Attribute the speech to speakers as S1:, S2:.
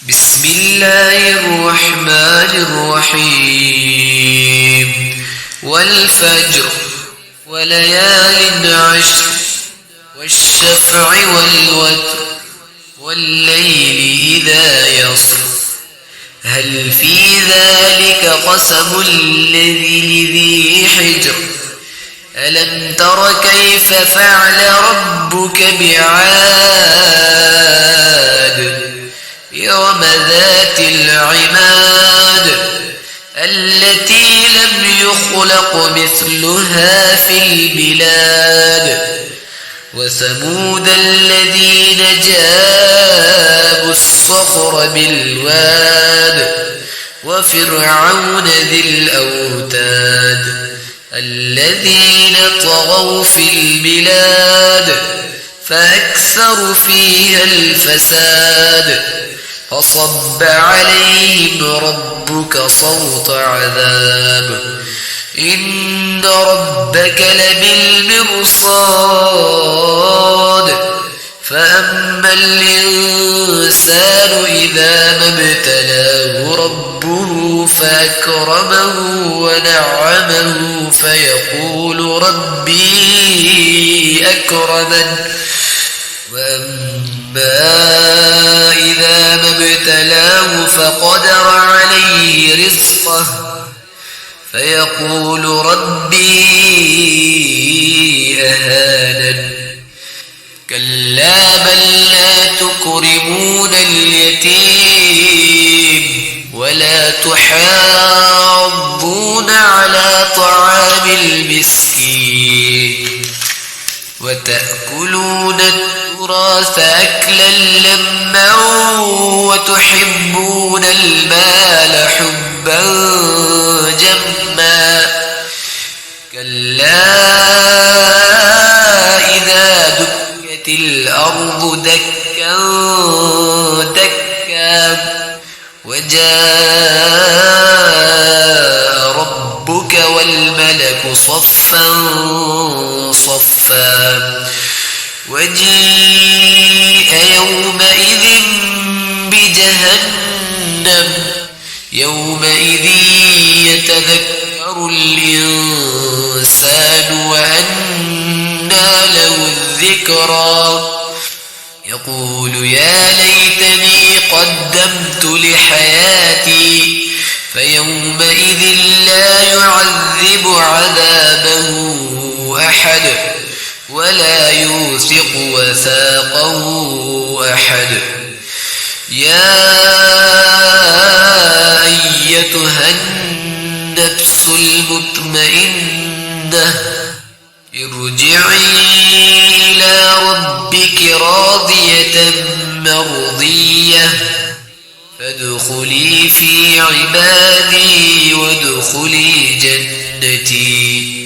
S1: بسم الله الرحمن الرحيم والفجر وليال عشر والشفع والوتر والليل إذا يسر هل في ذلك قسم لذي حجر ألم تر كيف فعل ربك بعاد إرم ذات العماد التي لم يخلق مثلها في البلاد وثمود الذين جابوا الصخر بالواد وفرعون ذي الأوتاد الذين طغوا في البلاد فأكثروا فيها الفساد فصب عليهم ربك صوت عذاب إن ربك لبالمرصاد فأما الإنسان إذا ما ابتلاه ربه فأكرمه ونعمه فيقول ربي أكرمن وأما إذا ما ابتلاه فقدر عليه رزقه فيقول ربي أهانن كلا بل لا تكرمون اليتيم ولا تحاضون على طعام المسكين وتأكلون التراث أكلا لما وتحبون المال حبا جما كلا إذا دكت الأرض دكا دكا وجاء ربك والملك صفا صفا وجيء يومئذ بجهنم يومئذ يتذكر الإنسان وأنى له الذكرى يقول يا ليتني قدمت لحياتي فيومئذ لا يعذب عذابه أحد ولا يوثق وثاقه أحد يا أيتها النفس المطمئنة ارجعي إلى ربك راضية مرضية فادخلي في عبادي وادخلي جنتي